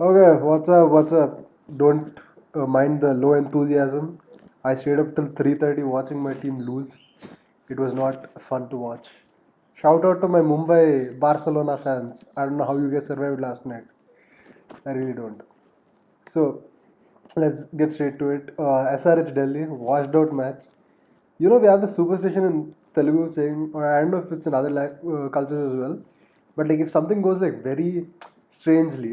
Okay, what's up? What's up? Don't mind the low enthusiasm. I stayed up till 3:30 watching my team lose. It was not fun to watch. Shout out to my Mumbai Barcelona fans. I don't know how you guys survived last night. I really don't. So let's get straight to it. SRH Delhi washed out match. We have the superstition in Telugu saying, or I don't know if it's in other cultures as well, but like if something goes like very strangely,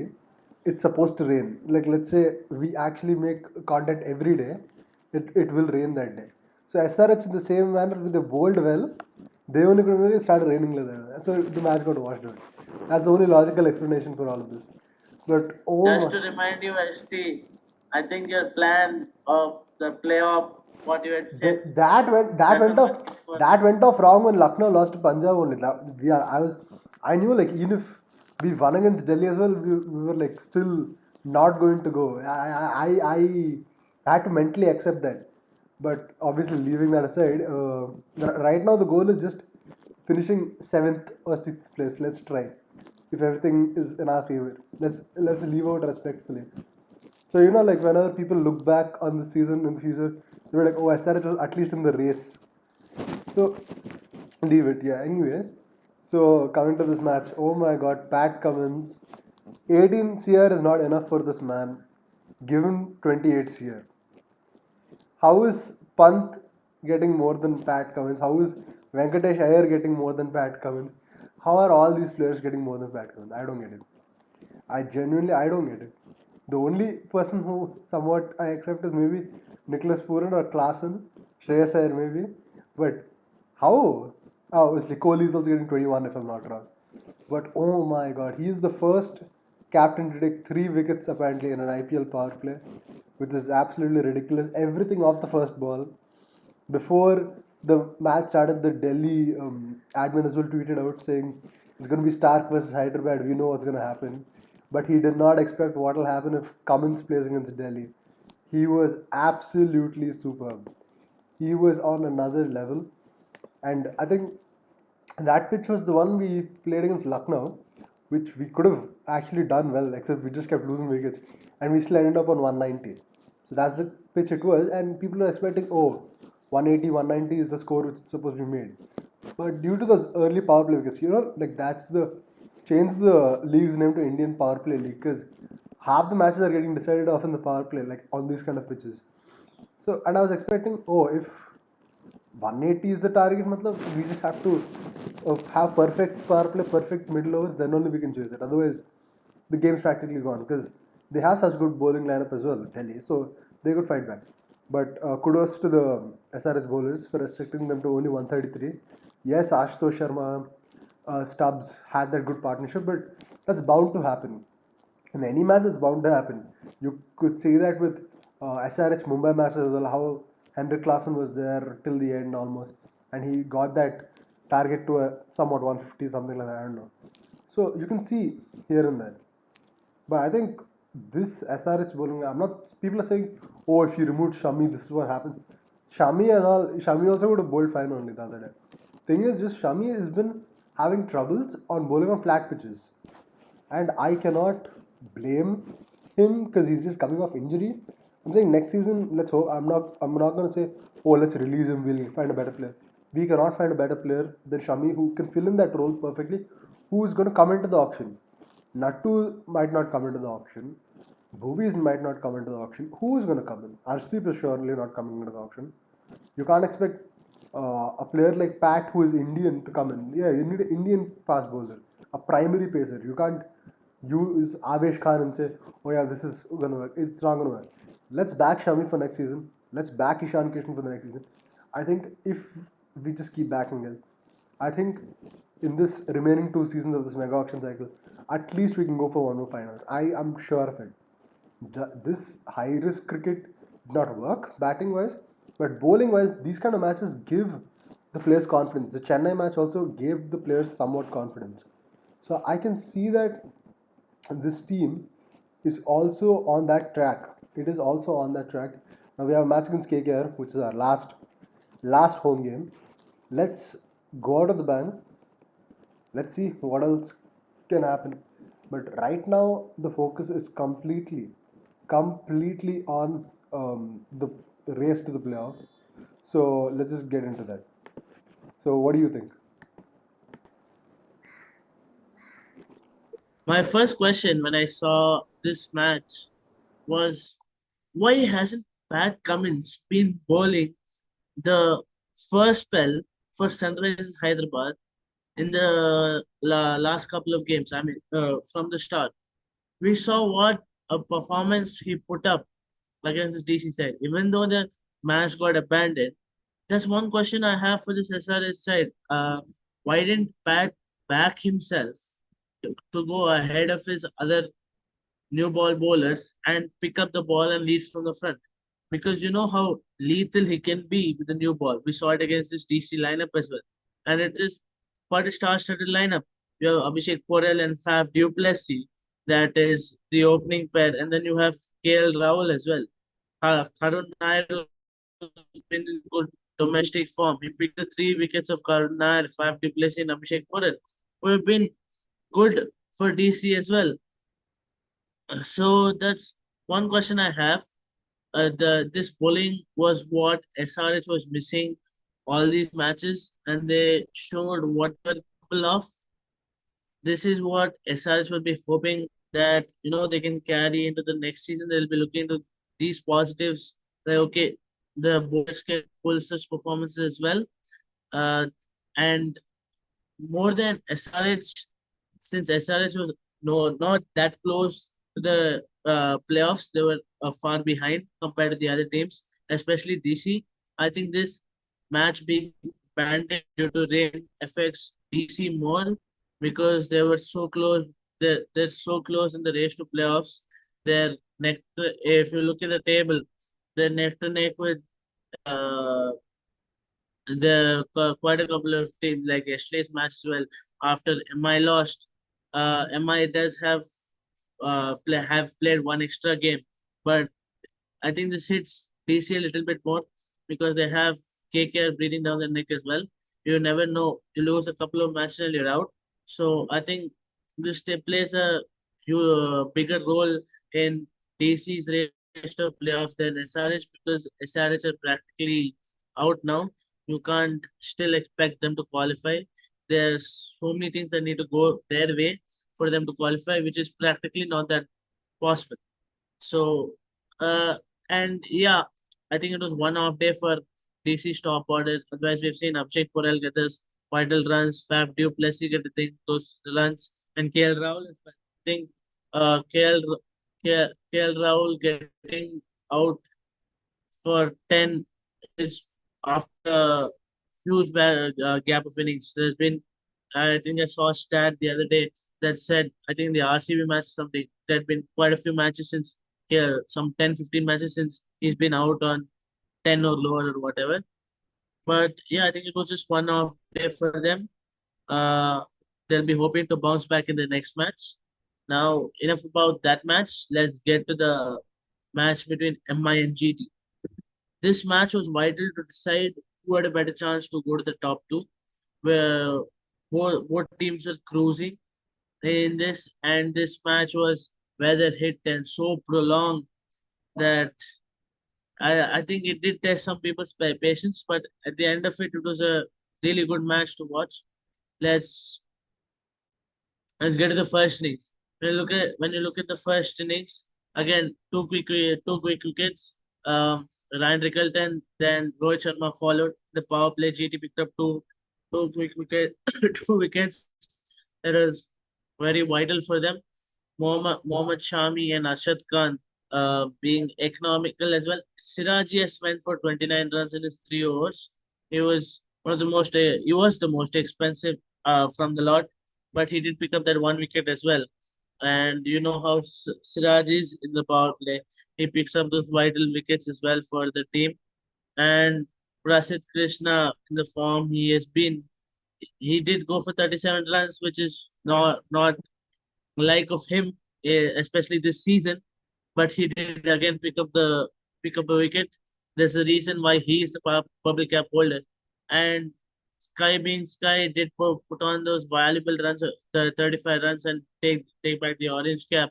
it's supposed to rain. Like let's say we actually make content every day, it will rain that day. So SRH in the same manner with the bowled well, they only could really start raining like that. So the match got washed out. That's the only logical explanation for all of this. But oh Just my. to remind you, ST, I think your plan of the playoff, what you had said, doesn't work anymore. That went off wrong when Lucknow lost to Punjab only. I knew like even if we won against Delhi as well, we were like still not going to go. I had to mentally accept that. But obviously leaving that aside, right now the goal is just finishing seventh or sixth place. Let's try. If everything is in our favor, let's leave out respectfully. So like whenever people look back on the season in the future, they were like, "Oh, SRH was at least in the race." So leave it. Yeah. Anyways, so coming to this match, oh my God, Pat Cummins, 18 CR is not enough for this man. Give him 28 CR. How is Pant getting more than Pat Cummins? How is Venkatesh Iyer getting more than Pat Cummins? How are all these players getting more than Pat Cummins? I don't get it. I don't get it. The only person who somewhat I accept is maybe Nicholas Puran or Klassen, Shreyas Iyer maybe. But how? Oh, obviously Kohli is also getting 21 if I'm not wrong. But oh my God, he is the first captain to take 3 wickets apparently in an IPL power play, which is absolutely ridiculous. Everything off the first ball. Before the match started, the Delhi admin as well tweeted out saying it's going to be Stark versus Hyderabad. We know what's going to happen. But he did not expect what will happen if Cummins plays against Delhi. He was absolutely superb. He was on another level. And I think that pitch was the one we played against Lucknow, which we could have actually done well, except we just kept losing wickets, and we still ended up on 190. So that's the pitch it was, and people are expecting, oh, 180, 190 is the score which is supposed to be made. But due to those early power play wickets, like that's the change the league's name to Indian Power Play League because half the matches are getting decided off in the power play, like on these kind of pitches. So, and I was expecting, oh, if 180 is the target, matlab, we just have to have perfect power play, perfect middle overs, then only we can chase it. Otherwise, the game's practically gone because they have such good bowling lineup as well, Delhi, so they could fight back. But kudos to the SRH bowlers for restricting them to only 133. Yes, Ashutosh Sharma, Stubbs had that good partnership, but that's bound to happen. In any match, it's bound to happen. You could see that with SRH Mumbai matches as well, how Henrik Klassen was there till the end almost, and he got that target to a somewhat 150, something like that. I don't know. So you can see here and there. But I think this SRH bowling, I'm not. People are saying, oh, if you removed Shami, this is what happened. Shami and all. Shami also would have bowled fine only the other day. Thing is, just Shami has been having troubles on bowling on flat pitches, and I cannot blame him because he's just coming off injury. I'm saying next season, let's hope. I'm not gonna say, oh, let's release him. We'll find a better player. We cannot find a better player than Shami who can fill in that role perfectly. Who is going to come into the auction? Nattu might not come into the auction. Bhuvis might not come into the auction. Who is going to come in? Arshdeep is surely not coming into the auction. You can't expect a player like Pat, who is Indian, to come in. Yeah, you need an Indian fast bowler, a primary pacer. You can't use Avesh Khan and say, oh yeah, this is going to work. It's not going to work. Let's back Shami for next season. Let's back Ishan Kishan for the next season. I think if we just keep backing it, I think in this remaining 2 seasons of this mega auction cycle, at least we can go for one more finals. I am sure of it. This high risk cricket did not work batting wise, but bowling wise, these kind of matches give the players confidence. The Chennai match also gave the players somewhat confidence. So I can see that this team is also on that track. It is also on that track. Now we have a match against KKR, which is our last home game. Let's go out of the bang. Let's see what else can happen. But right now, the focus is completely on the race to the playoffs. So let's just get into that. So what do you think? My first question when I saw this match was why hasn't Pat Cummins been bowling the first spell for Sunrisers Hyderabad in the last couple of games? I mean, from the start, we saw what a performance he put up against this DC side. Even though the match got abandoned, there's one question I have for this SRH side. Why didn't Pat back himself to go ahead of his other new ball bowlers and pick up the ball and lead from the front? Because you know how lethal he can be with the new ball. We saw it against this DC lineup as well. And it is quite a star-studded lineup. You have Abhishek Porel and Faf Duplessis. That is the opening pair. And then you have KL Rahul as well. Karun Nair has been in good domestic form. He picked the 3 wickets of Karun Nair, Faf Duplessis and Abhishek Porel, who have been good for DC as well. So that's one question I have. The this bowling was what SRH was missing all these matches, and they showed what they're capable of. This is what SRH will be hoping that they can carry into the next season. They'll be looking into these positives. That okay, the boys can pull such performances as well. And more than SRH, since SRH was not that close to the playoffs, they were far behind compared to the other teams, especially DC. I think this match being banned due to rain affects DC more because they were so close. They're so close in the race to playoffs. They're next. If you look at the table, they're neck to neck with uh, quite a couple of teams like yesterday's match as well. After MI lost, MI does have played one extra game, but I think this hits DC a little bit more because they have KKR breathing down their neck as well. You never know. You lose a couple of matches and you're out. So I think this plays a bigger role in DC's race to playoffs than SRH because SRH are practically out now. You can't still expect them to qualify. There's so many things that need to go their way for them to qualify, which is practically not that possible. So, uh, and yeah, I think it was one off day for DC's top order. Otherwise, we've seen Abhishek Porel get those vital runs, Faf Duplessis get those runs, and KL Rahul as well. I think KL Rahul getting out for 10 is after a huge gap of innings. There's been, I think I saw a stat the other day that said, I think the RCB match or something, there had been quite a few matches since here, some 10, 15 matches since he's been out on 10 or lower or whatever. But yeah, I think it was just one off day for them. Uh, they'll be hoping to bounce back in the next match. Now, enough about that match. Let's get to the match between MI and GT. This match was vital to decide who had a better chance to go to the top two, where both teams were cruising in this, and this match was weather hit and so prolonged that I think it did test some people's patience, but at the end of it, it was a really good match to watch. Let's let's get to the first innings. When you look at the first innings, again two quick wickets. Ryan Rickelton, then Rohit Sharma followed. The power play GT picked up two quick wicket two wickets. That was very vital for them. Mohammad Shami and Arshad Khan being economical as well. Siraji has went for 29 runs in his 3 overs. He was he was the most expensive from the lot, but he did pick up that 1 wicket as well. And you know how Siraj is in the power play. He picks up those vital wickets as well for the team. And Prasidh Krishna in the form he has been, he did go for 37 runs, which is not like of him, especially this season. But he did again pick up a wicket. There's a reason why he is the public cap holder, and Sky being Sky did put on those valuable runs, the 35 runs, and take back the orange cap.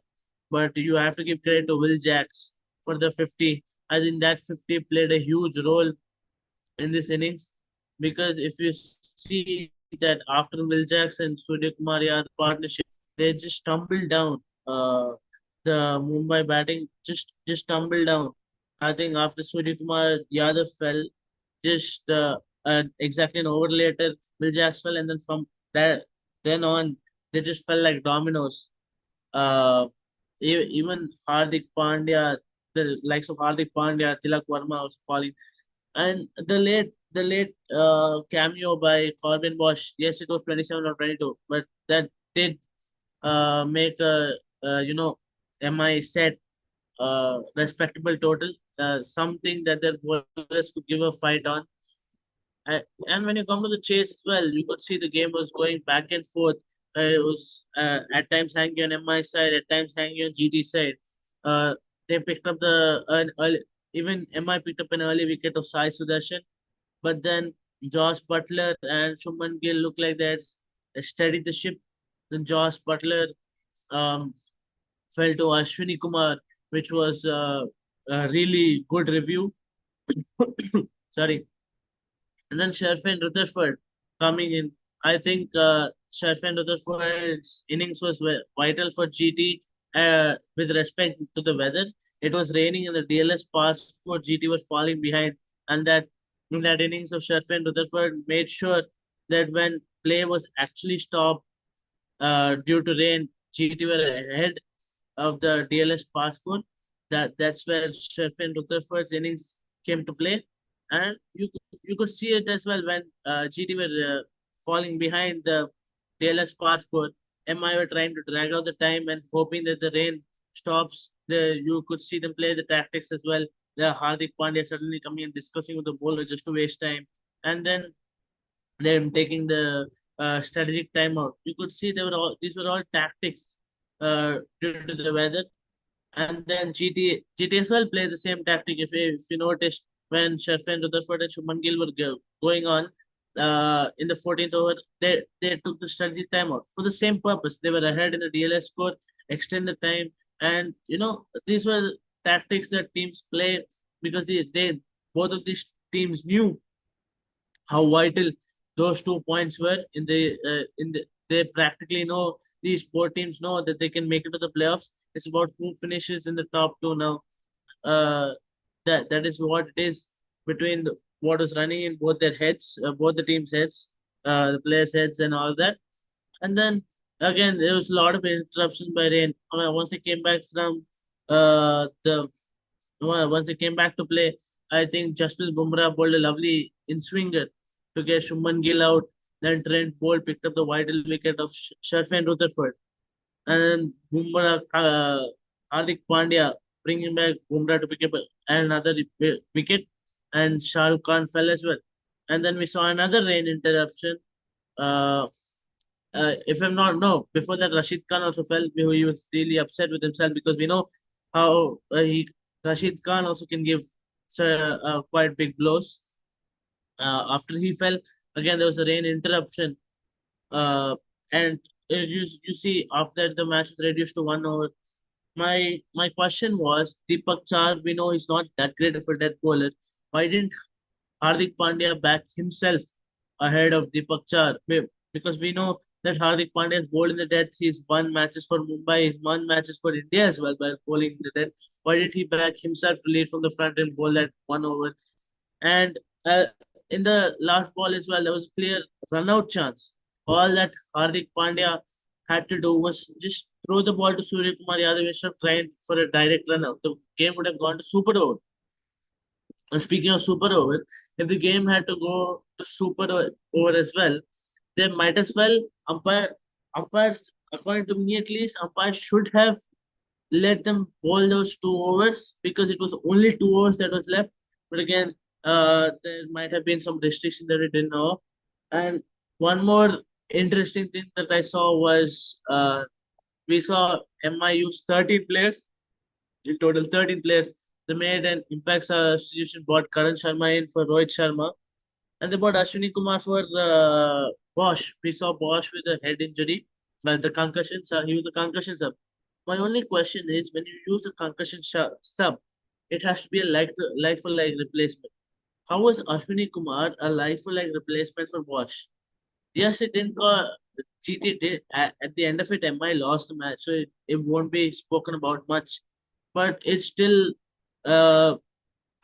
But you have to give credit to Will Jacks for the 50. I think that 50 played a huge role in this innings, because if you see that after Will Jacks and Surya Kumar Yadav partnership, they just tumbled down. The Mumbai batting just tumbled down. I think after Surya Kumar Yadav fell, just exactly an over later, Will Jacks fell, and then from that then on, they just fell like dominoes. Uh, Even Hardik Pandya, the likes of Hardik Pandya, Tilak Verma was falling, and the late cameo by Corbin Bosch. Yes, it was 27 or 22, but that did make MI set respectable total, something that their bowlers could give a fight on. And when you come to the chase as well, you could see the game was going back and forth. It was at times hanging on MI side, at times hanging on GT side. Uh, they picked up an early, even MI picked up an early wicket of Sai Sudarshan, but then Josh Butler and Shuman Gill looked like they had steadied the ship. Then Josh Butler um, fell to Ashwini Kumar, which was a really good review. Sorry. And then Sherfin Rutherford coming in. I think Sherfin Rutherford's innings was vital for GT with respect to the weather. It was raining and the DLS pass for GT was falling behind. And that in that innings of Sherfin Rutherford made sure that when play was actually stopped due to rain, GT were ahead of the DLS passport. That's where Sheffield Rutherford's innings came to play, and you could see it as well when GT were falling behind the DLS passport. MI were trying to drag out the time and hoping that the rain stops. You could see them play the tactics as well. The Hardik Pandya suddenly coming and discussing with the bowler just to waste time, and then them taking the strategic timeout. You could see these were all tactics due to the weather. And then GT as well played the same tactic. If you noticed, when Sheffield Rutherford and Shubman Gill were going on in the 14th over, they took the strategic timeout for the same purpose. They were ahead in the DLS score, extend the time, and these were tactics that teams play, because they both of these teams knew how vital those 2 points were in the they practically know, these four teams know that they can make it to the playoffs. It's about who finishes in the top two now. uh that is what it is between what is running in both their heads, both the teams heads, the players heads and all that. And then again, there was a lot of interruptions by rain. Once they came back from the once they came back to play, I think Jasprit Bumrah bowled a lovely in swinger to get Shuman Gill out. Then Trent Bolt picked up the vital wicket of Sharfan Rutherford. And then Bumrah, Hardik Pandya bringing back Bumrah to pick up another wicket. And Shah Rukh Khan fell as well. And then we saw another rain interruption. Uh, if I'm not no, before that Rashid Khan also fell. He was really upset with himself, because we know how Rashid Khan also can give quite big blows. After he fell, again there was a rain interruption, uh, and you see after that the match was reduced to 1 over. My question was, Deepak Char, we know he's not that great of a death bowler. Why didn't Hardik Pandya back himself ahead of Deepak Char? Because we know that Hardik Pandya is bowled in the death. He's won matches for Mumbai, he's won matches for India as well by bowling in the death. Why did he back himself to lead from the front and bowl that 1 over? And in the last ball as well, there was a clear run out chance. All that Hardik Pandya had to do was just throw the ball to Surya Kumar Yadav instead of trying for a direct run out. The game would have gone to super over. Speaking of super over, if the game had to go to over as well, they might as well umpire, according to me at least, umpire should have let them bowl those 2 overs, because it was only 2 overs that was left. But again, there might have been some restriction that we didn't know. And one more interesting thing that I saw was we saw MI use 13 players, in total 13 players. They made an impact substitution, brought Karan Sharma in for Rohit Sharma. And they bought Ashwini Kumar for Bosch. We saw Bosch with a head injury, well, the concussion. He was a concussion sub. My only question is, when you use a concussion sub, it has to be a like for like replacement. How was Ashwini Kumar a like for like replacement for Bosch? Yes, it didn't go. GT did at the end of it. MI lost the match, so it won't be spoken about much. But it's still, uh,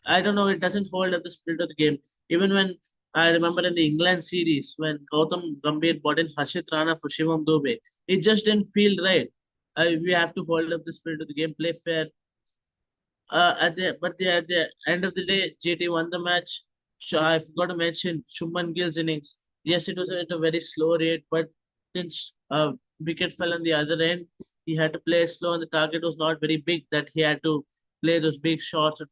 I don't know. It doesn't hold up the spirit of the game. Even when I remember in the England series when Gautam Gambhir brought in Harshit Rana for Shivam Dubey, it just didn't feel right. We have to hold up the spirit of the game, play fair, at the end of the day, JT won the match. So I forgot to mention Shuman Gill's innings. Yes, it was at a very slow rate, but since wicket fell on the other end, he had to play slow, and the target was not very big. That he had to play those big shots to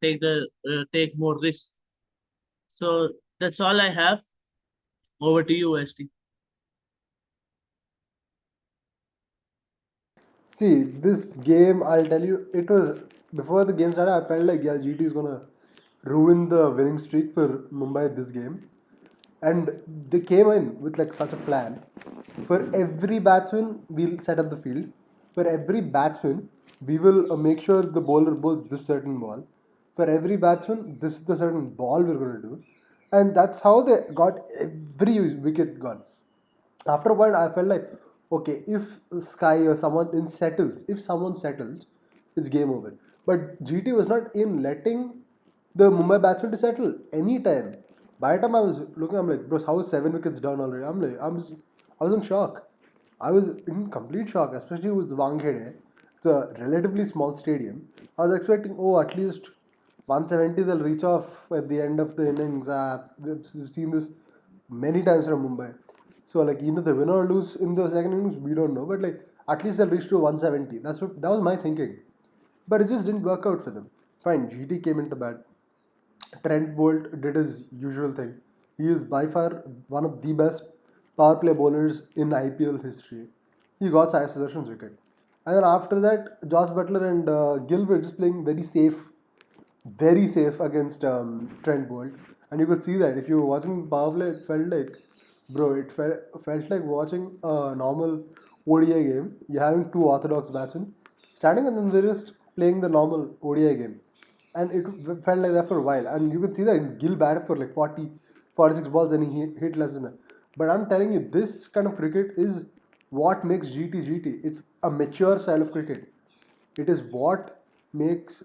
take more risks. So that's all I have. Over to you, ST. See, this game, I'll tell you, it was before the game started. I felt like yeah, GT is gonna ruin the winning streak for Mumbai this game, and they came in with like such a plan. For every batsman, we'll set up the field. For every batsman, we will make sure the bowler bowls this certain ball. For every batsman, this is the certain ball we're going to do, and that's how they got every wicket gone. After a point, I felt like, okay, if Sky or someone in settles, if someone settles, it's game over. But GT was not in letting the Mumbai batsman to settle anytime. By the time I was looking, I'm like, bro, how is 7 wickets down already? I was in shock. I was in complete shock, especially with Wankhede. It's a relatively small stadium. I was expecting, oh, at least 170 they'll reach off at the end of the innings. We've seen this many times from Mumbai. So like the win or lose in the second innings, we don't know. But like at least they'll reach to 170. That was my thinking. But it just didn't work out for them. Fine, GT came into bat. Trent Bolt did his usual thing. He is by far one of the best power play bowlers in IPL history. He got Sai Sudarshan's wicket. And then after that, Josh Butler and Gill were just playing very safe against Trent Bolt. And you could see that if you were watching power play, it felt like, bro, felt like watching a normal ODI game. You're having two orthodox batsmen standing and then they're just playing the normal ODI game. And it felt like that for a while. And you could see that Gill batted for like 46 balls and he hit less than that. But I'm telling you, this kind of cricket is what makes GT GT. It's a mature style of cricket. It is what this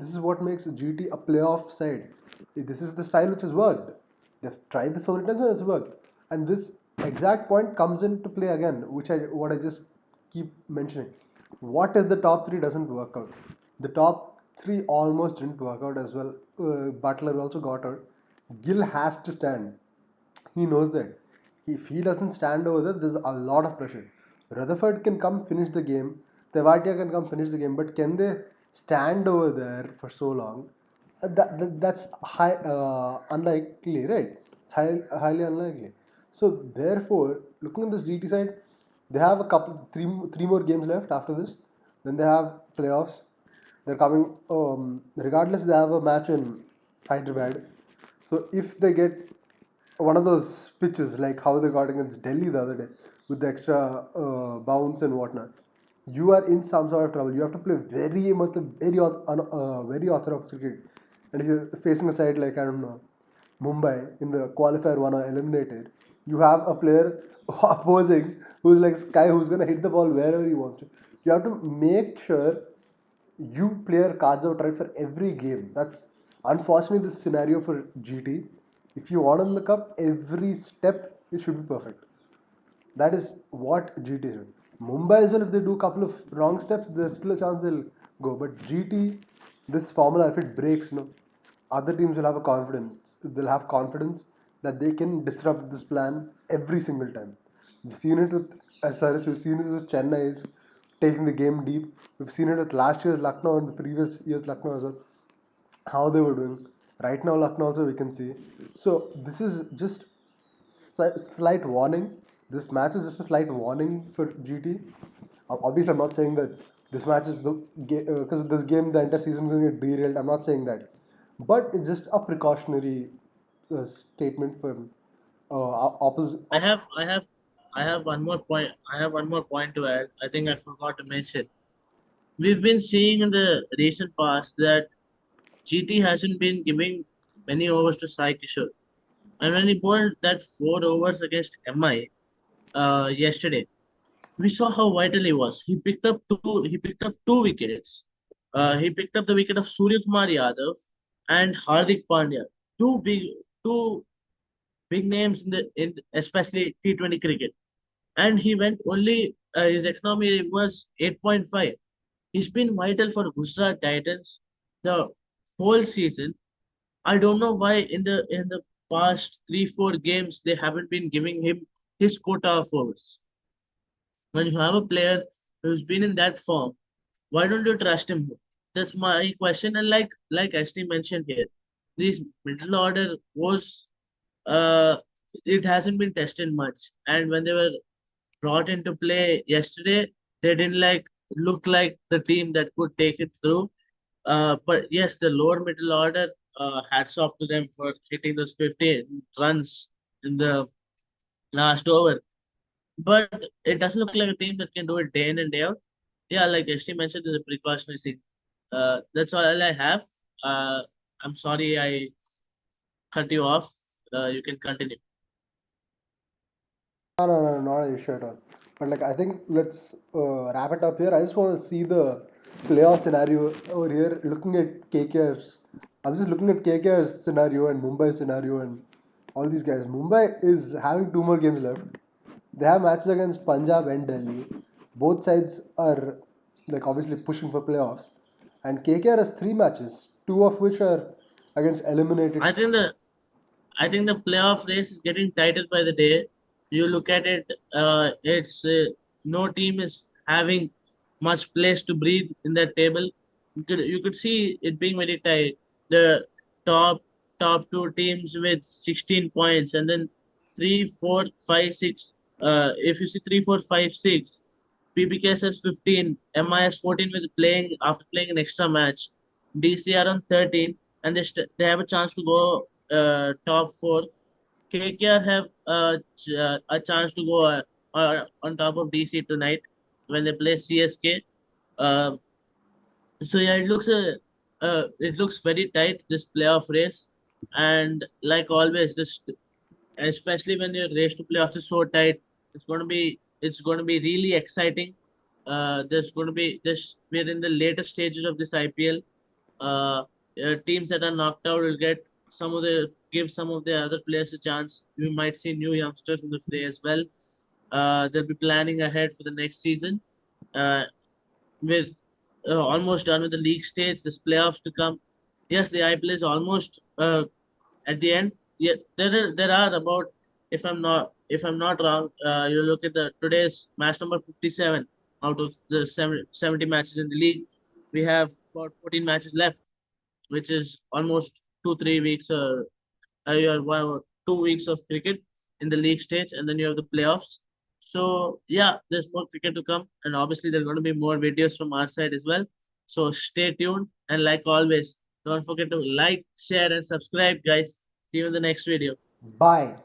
is what makes GT a playoff side. This is the style which has worked. They've tried this so many times and it's worked. And this exact point comes into play again, which I just keep mentioning. What if the top three doesn't work out? The top three almost didn't work out as well. Butler also got out. Gill has to stand. He knows that. If he doesn't stand over there, there's a lot of pressure. Rutherford can come finish the game. Tewatia can come finish the game, but can they stand over there for so long? That's unlikely, right? It's highly unlikely. So therefore, looking at this GT side, they have three more games left after this. Then they have playoffs. They're coming. Regardless, they have a match in Hyderabad. So if they get one of those pitches like how they got against Delhi the other day with the extra bounce and whatnot, you are in some sort of trouble. You have to play very orthodox cricket, and if you're facing a side like I don't know Mumbai in the qualifier one are eliminated, you have a player opposing who's like Sky who's gonna hit the ball wherever he wants to. You have to make sure you play your cards out right for every game. That's unfortunately the scenario for GT. If you want to win the cup, every step it should be perfect. That is what GT should. Mumbai as well, if they do a couple of wrong steps, there's still a chance they'll go. But GT, this formula, if it breaks, no, other teams will have a confidence. They'll have confidence that they can disrupt this plan every single time. We've seen it with SRH, we've seen it with Chennai is taking the game deep. We've seen it with last year's Lucknow and the previous year's Lucknow as well, how they were doing. Right now, Lucknow also we can see. So this is just slight warning. This match is just a slight warning for GT. Obviously, I'm not saying that this match is the because this game the entire season is going to get derailed. I'm not saying that, but it's just a precautionary. statement from opposite. I have I have I have one more point. I have one more point to add. I think I forgot to mention. We've been seeing in the recent past that GT hasn't been giving many overs to Sai Kishore. And when he bowled that 4 overs against MI yesterday, we saw how vital he was. He picked up two wickets. He picked up the wicket of Surya Kumar Yadav and Hardik Pandya. Two big two big names in especially T20 cricket. And he went only his economy was 8.5. He's been vital for Gujarat Titans the whole season. I don't know why in the past 3-4 games they haven't been giving him his quota of overs. When you have a player who's been in that form, why don't you trust him more? That's my question. And like ST mentioned here, this middle order was uh it hasn't been tested much. And when they were brought into play yesterday, they didn't look like the team that could take it through. But yes, the lower middle order, hats off to them for hitting those 15 runs in the last over. But it doesn't look like a team that can do it day in and day out. Yeah, like ST mentioned, there's a precautionary thing. That's all I have. Uh, I'm sorry I cut you off. You can continue. No, no, no, not an issue at all. But like, I think let's wrap it up here. I just want to see the playoff scenario over here. Looking at KKR's, I'm just looking at KKR's scenario and Mumbai's scenario and all these guys. Mumbai is having two more games left. They have matches against Punjab and Delhi. Both sides are like obviously pushing for playoffs. And KKR has three matches, two of which are against I eliminated. think the I think the playoff race is getting tighter by the day. You look at it, it's no team is having much place to breathe in that table. You could see it being very tight. The top top two teams with 16 points, and then 3, 4, 5, 6. If you see 3, 4, 5, 6, PPKS has 15, MIS 14 with playing after playing an extra match. DCR on 13, and they have a chance to go top four. KKR have a chance to go on top of DC tonight when they play CSK. Uh, so yeah, it looks very tight this playoff race, and like always, this especially when your race to playoffs is so tight, it's going to be really exciting. There's going to be this we're in the later stages of this IPL. uh, Teams that are knocked out will get give some of the other players a chance. We might see new youngsters in the fray as well. They'll be planning ahead for the next season. Uh, with almost done with the league stage, there's playoffs to come. Yes, the IPL is almost at the end. Yeah, there are about, if I'm not wrong, you look at the today's match number 57 out of the 70 matches in the league. We have about 14 matches left, which is almost 2 3 weeks you have 2 weeks of cricket in the league stage, and then you have the playoffs. So yeah, there's more cricket to come, and obviously there are going to be more videos from our side as well. So stay tuned, and like always, don't forget to like, share, and subscribe, guys. See you in the next video. Bye.